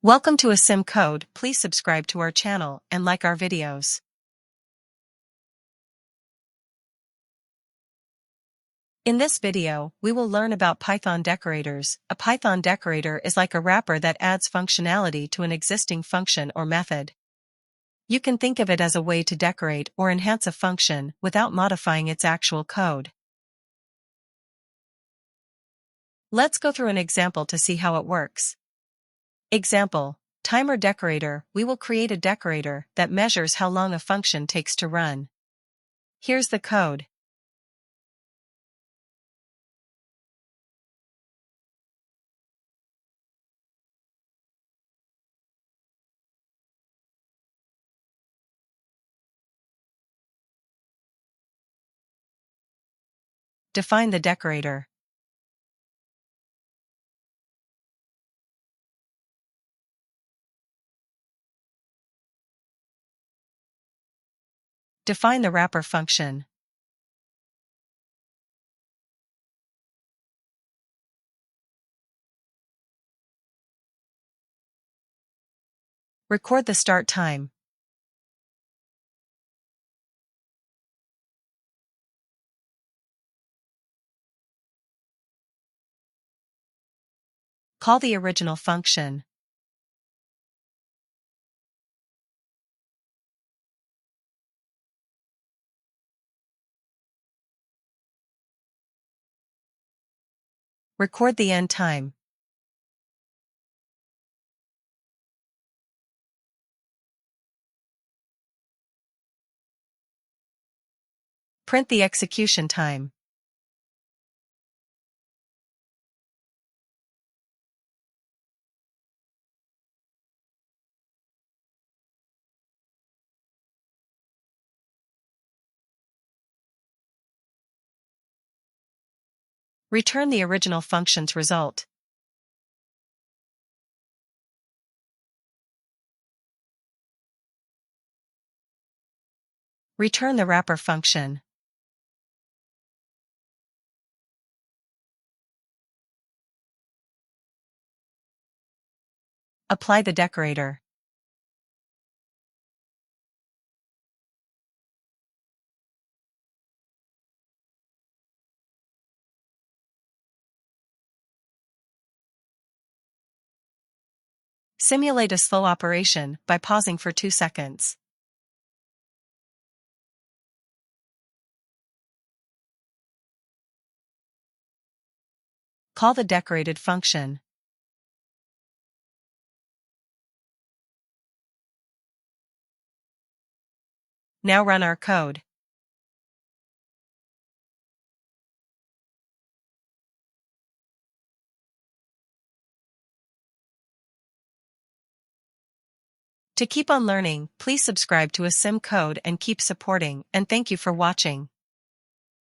Welcome to a Sim Code. Please subscribe to our channel and like our videos. In this video, we will learn about Python decorators. A Python decorator is like a wrapper that adds functionality to an existing function or method. You can think of it as a way to decorate or enhance a function without modifying its actual code. Let's go through an example to see how it works. Example: timer decorator. We will create a decorator that measures how long a function takes to run. Here's the code. Define the decorator. Define the wrapper function. Record the start time. Call the original function. Record the end time. Print the execution time. Return the original function's result. Return the wrapper function. Apply the decorator. Simulate a slow operation by pausing for 2 seconds. Call the decorated function. Now run our code. To keep on learning, please subscribe to a Sim Code and keep supporting, and thank you for watching.